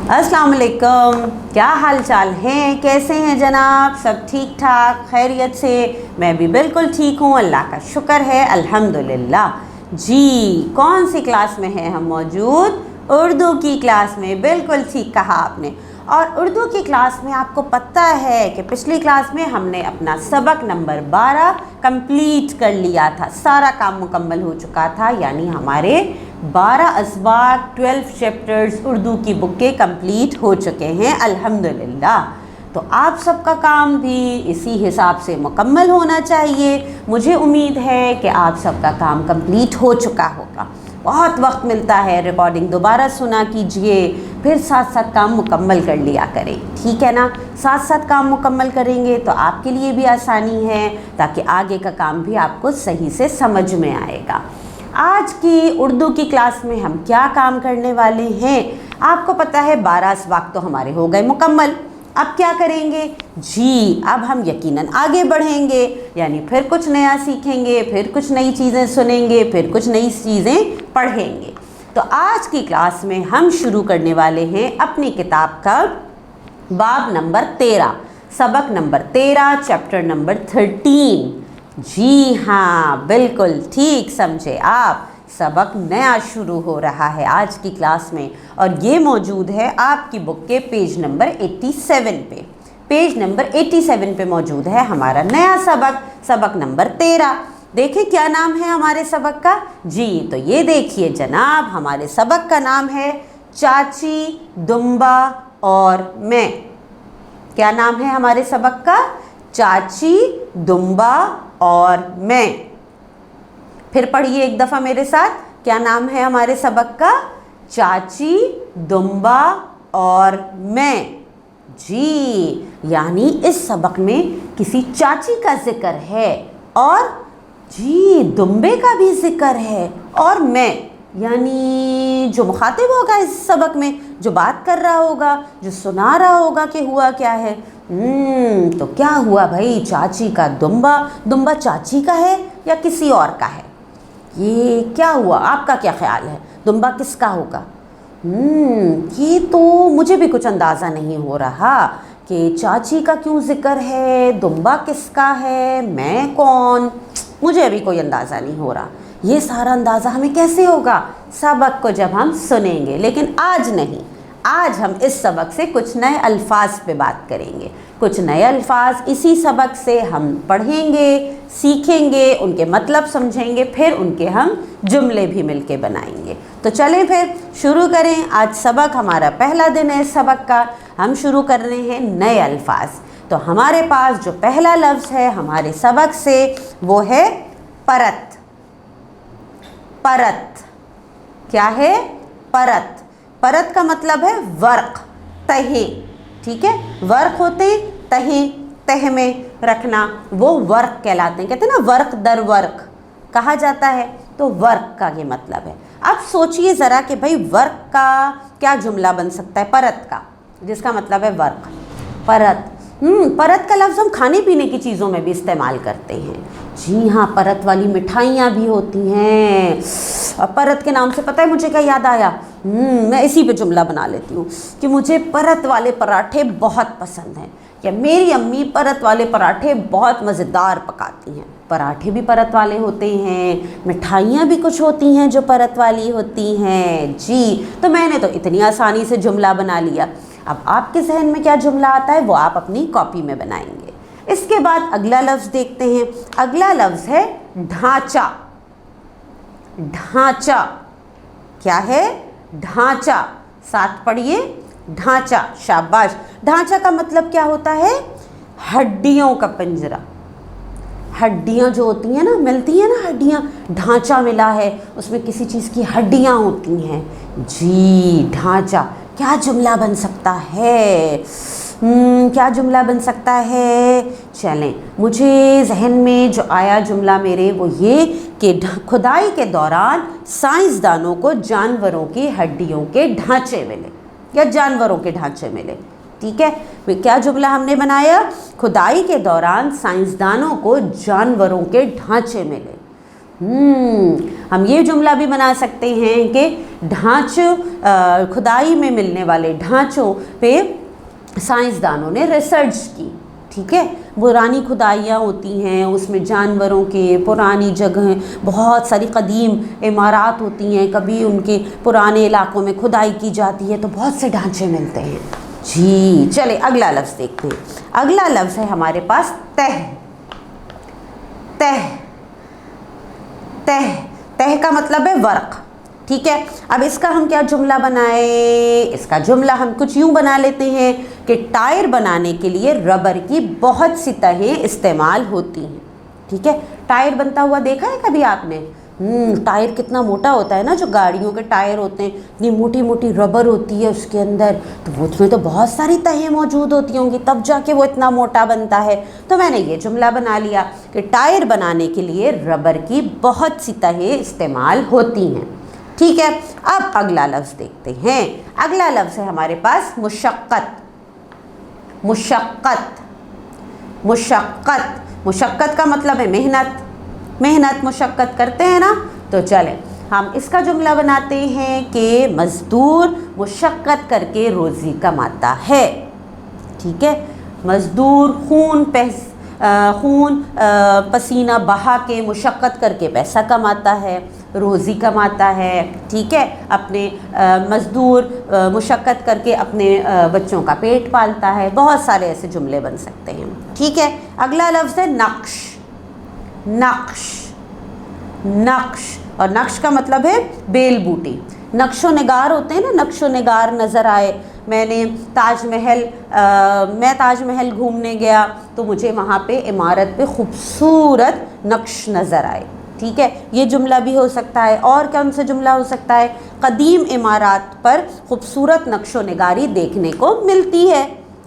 अस्सलाम वालेकुम, क्या हाल चाल हैं, कैसे हैं जनाब? सब ठीक ठाक खैरियत से? मैं भी बिल्कुल ठीक हूँ, अल्लाह का शुक्र है, अल्हम्दुलिल्लाह। जी, कौन सी क्लास में हैं हम मौजूद? उर्दू की क्लास में। बिल्कुल ठीक कहा आपने। और उर्दू की क्लास में आपको पता है कि पिछली क्लास में हमने अपना सबक नंबर 12 कंप्लीट कर लिया था, सारा काम मुकम्मल हो चुका था, यानी हमारे 12 असबाक 12 चैप्टर्स उर्दू की बुक के कंप्लीट हो चुके हैं अल्हम्दुलिल्लाह। तो आप सबका काम भी इसी हिसाब से मुकम्मल होना चाहिए। मुझे उम्मीद है कि आप सबका काम कंप्लीट हो चुका होगा। बहुत वक्त मिलता है, रिकॉर्डिंग दोबारा सुना कीजिए, फिर साथ साथ काम मुकम्मल कर लिया करें, ठीक है ना? साथ साथ काम मुकम्मल करेंगे तो आपके लिए भी आसानी है, ताकि आगे का काम भी आपको सही से समझ में आएगा। आज की उर्दू की क्लास में हम क्या काम करने वाले हैं? आपको पता है 12 असबाक तो हमारे हो गए मुकम्मल। अब क्या करेंगे जी? अब हम यकीनन आगे बढ़ेंगे, यानी फिर कुछ नया सीखेंगे, फिर कुछ नई चीज़ें सुनेंगे, फिर कुछ नई चीज़ें पढ़ेंगे। तो आज की क्लास में हम शुरू करने वाले हैं अपनी किताब का बाब नंबर 13, सबक नंबर 13, चैप्टर नंबर 13। जी हाँ, बिल्कुल ठीक समझे आप। सबक नया शुरू हो रहा है आज की क्लास में, और ये मौजूद है आपकी बुक के पेज नंबर 87 पे। पेज नंबर 87 पे मौजूद है हमारा नया सबक, सबक नंबर 13। देखें क्या नाम है हमारे सबक का? जी, तो ये देखिए जनाब, हमारे सबक का नाम है चाची, दुम्बा और मैं। क्या नाम है हमारे सबक का? चाची, दुम्बा और मैं। फिर पढ़िए एक दफ़ा मेरे साथ, क्या नाम है हमारे सबक का? चाची, दुम्बा और मैं। जी, यानी इस सबक में किसी चाची का जिक्र है, और जी दुम्बे का भी जिक्र है, और मैं यानी जो मुखातिब होगा इस सबक में, जो बात कर रहा होगा, जो सुना रहा होगा कि हुआ क्या है। तो क्या हुआ भाई? चाची का दुम्बा। दुम्बा चाची का है या किसी और का है? ये क्या हुआ? आपका क्या ख्याल है? दुम्बा किसका होगा? ये तो मुझे भी कुछ अंदाज़ा नहीं हो रहा कि चाची का क्यों जिक्र है, दुम्बा किसका है, मैं कौन, मुझे अभी कोई अंदाज़ा नहीं हो रहा। ये सारा अंदाज़ा हमें कैसे होगा? सबक को जब हम सुनेंगे। लेकिन आज नहीं, आज हम इस सबक से कुछ नए अल्फाज पे बात करेंगे। कुछ नए अल्फाज इसी सबक से हम पढ़ेंगे, सीखेंगे, उनके मतलब समझेंगे, फिर उनके हम जुमले भी मिलके बनाएंगे। तो चलें फिर शुरू करें। आज सबक हमारा पहला दिन है, सबक का हम शुरू कर रहे हैं नए अल्फाज। तो हमारे पास जो पहला लफ्ज़ है हमारे सबक से वो है परत। परत क्या है? परत। परत का मतलब है वर्क, तहे, ठीक है? वर्क होते हैं तहे, तह में रखना, वो वर्क कहलाते हैं। कहते हैं ना वर्क दर वर्क कहा जाता है, तो वर्क का ये मतलब है। अब सोचिए ज़रा कि भाई वर्क का क्या जुमला बन सकता है परत का, जिसका मतलब है वर्क। परत, परत का लफ्ज़ हम खाने पीने की चीज़ों में भी इस्तेमाल करते हैं। जी हाँ, परत वाली मिठाइयाँ भी होती हैं। और परत के नाम से पता है मुझे क्या याद आया? मैं इसी पे जुमला बना लेती हूँ कि मुझे परत वाले पराठे बहुत पसंद हैं, या मेरी अम्मी परत वाले पराठे बहुत मज़ेदार पकाती हैं। पराठे भी परत वाले होते हैं, मिठाइयाँ भी कुछ होती हैं जो परत वाली होती हैं। जी, तो मैंने तो इतनी आसानी से जुमला बना लिया। अब आपके जहन में क्या जुमला आता है वो आप अपनी कॉपी में बनाएंगे। इसके बाद अगला लफ्ज़ देखते हैं। अगला लफ्ज़ है ढांचा। ढांचा क्या है? ढांचा, साथ पढ़िए, ढांचा, शाबाश। ढांचा का मतलब क्या होता है? हड्डियों का पिंजरा। हड्डियाँ जो होती हैं ना, मिलती हैं ना हड्डियाँ, ढांचा मिला है, उसमें किसी चीज़ की हड्डियाँ होती हैं। जी, ढांचा। क्या जुमला बन सकता है? क्या जुमला बन सकता है? चलें, मुझे जहन में जो आया जुमला मेरे वो ये कि खुदाई के दौरान साइंसदानों को जानवरों की हड्डियों के ढांचे मिले, या जानवरों के ढांचे मिले, ठीक है? क्या जुमला हमने बनाया? खुदाई के दौरान साइंसदानों को जानवरों के ढांचे मिले। हम ये जुमला भी बना सकते हैं कि ढांचों खुदाई में मिलने वाले ढांचों पे साइंसदानों ने रिसर्च की। ठीक है, पुरानी खुदाइयाँ होती हैं, उसमें जानवरों के पुरानी जगहें, बहुत सारी कदीम इमारत होती हैं, कभी उनके पुराने इलाकों में खुदाई की जाती है तो बहुत से ढांचे मिलते हैं जी। चले अगला लफ्ज़ देखते हैं। अगला लफ्ज़ है हमारे पास तह। तह तह तह का मतलब है वर्क। ठीक है, अब इसका हम क्या जुमला बनाए? इसका जुमला हम कुछ यूँ बना लेते हैं कि टायर बनाने के लिए रबर की बहुत सी तहें इस्तेमाल होती हैं। ठीक है, टायर बनता हुआ देखा है कभी आपने? टायर कितना मोटा होता है ना, जो गाड़ियों के टायर होते हैं, इतनी मोटी मोटी रबर होती है उसके अंदर, तो वो उसमें तो बहुत सारी तहें मौजूद होती होंगी, तब जाके वो इतना मोटा बनता है। तो मैंने ये जुमला बना लिया कि टायर बनाने के लिए रबर की बहुत सी तहें इस्तेमाल होती हैं। ठीक है, अब अगला लफ्ज़ देखते हैं। अगला लफ्ज़ है हमारे पास मुशक्क़त। मुशक्क़त मुशक्क़त मुशक्क़त का मतलब है मेहनत। मेहनत मुशक्क़त करते हैं ना, तो चलें हम इसका जुमला बनाते हैं कि मज़दूर मुशक्क़त करके रोज़ी कमाता है। ठीक है, मज़दूर खून पसीना बहा के मुशक्क़त करके पैसा कमाता है, रोज़ी कमाता है। ठीक है, अपने मज़दूर मुशक्क़त करके अपने बच्चों का पेट पालता है। बहुत सारे ऐसे जुमले बन सकते हैं। ठीक है, अगला लफ्ज़ है नक्श। नक्श नक्श और नक्श का मतलब है बेल बूटी। नक्शो निगार होते हैं ना, नक्शो निगार नज़र आए। मैं ताजमहल घूमने गया तो मुझे वहाँ पे इमारत पे खूबसूरत नक्श नज़र आए। ठीक है, ये जुमला भी हो सकता है। और कौन सा जुमला हो सकता है? कदीम इमारत पर खूबसूरत नक्शो निगारी देखने को मिलती है,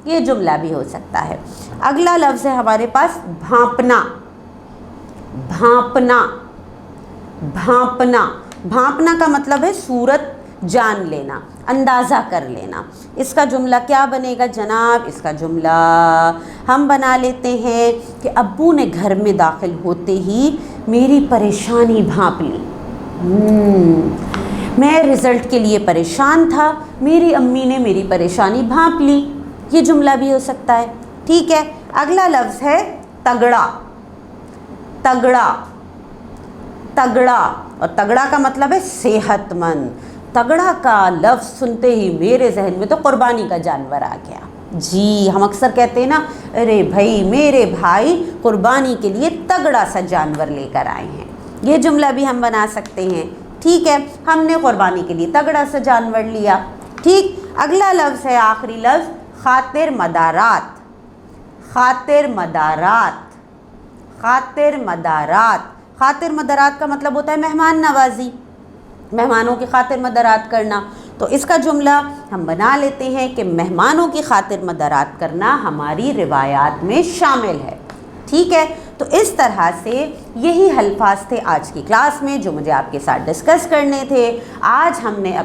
ये जुमला भी हो सकता है। अगला लफ्ज़ है हमारे पास भांपना। भांपना भांपना भांपना का मतलब है सूरत जान लेना, अंदाज़ा कर लेना। इसका जुमला क्या बनेगा जनाब? इसका जुमला हम बना लेते हैं कि अब्बू ने घर में दाखिल होते ही मेरी परेशानी भांप ली। मैं रिज़ल्ट के लिए परेशान था, मेरी अम्मी ने मेरी परेशानी भांप ली, ये जुमला भी हो सकता है। ठीक है, अगला लफ्ज़ है तगड़ा। तगड़ा तगड़ा और तगड़ा का मतलब है सेहतमंद। तगड़ा का लफ्ज़ सुनते ही मेरे जहन में तो कुर्बानी का जानवर आ गया जी। हम अक्सर कहते हैं ना, अरे भाई मेरे भाई कुर्बानी के लिए तगड़ा सा जानवर लेकर आए हैं, ये जुमला भी हम बना सकते हैं। ठीक है, हमने कुर्बानी के लिए तगड़ा सा जानवर लिया। ठीक, अगला लफ्ज़ है आखिरी लफ्ज़ खातिर मदारात। खातिर मदारात खातिर मदारात खातिर मदारात का मतलब होता है मेहमान नवाजी, मेहमानों की खातिर मदारात करना। तो इसका जुमला हम बना लेते हैं कि मेहमानों की खातिर मदारात करना हमारी रिवायात में शामिल है। ठीक है, तो इस तरह से यही अल्फाज थे आज की क्लास में जो मुझे आपके साथ डिस्कस करने थे। आज हमने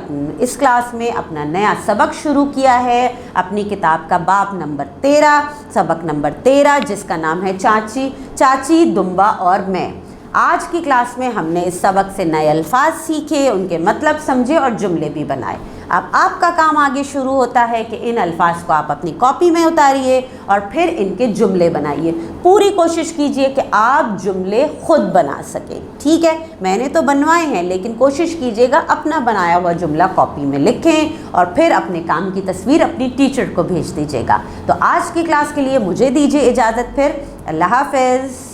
इस क्लास में अपना नया सबक शुरू किया है, अपनी किताब का बाब नंबर 13, सबक नंबर 13, जिसका नाम है चाची, चाची, दुम्बा और मैं। आज की क्लास में हमने इस सबक से नए अल्फाज सीखे, उनके मतलब समझे और जुमले भी बनाए। अब आपका काम आगे शुरू होता है कि इन अल्फाज को आप अपनी कॉपी में उतारिए और फिर इनके जुमले बनाइए। पूरी कोशिश कीजिए कि आप जुमले खुद बना सकें। ठीक है, मैंने तो बनवाए हैं, लेकिन कोशिश कीजिएगा अपना बनाया हुआ जुमला कॉपी में लिखें और फिर अपने काम की तस्वीर अपनी टीचर को भेज दीजिएगा। तो आज की क्लास के लिए मुझे दीजिए इजाज़त, फिर अल्लाह हाफ़िज़।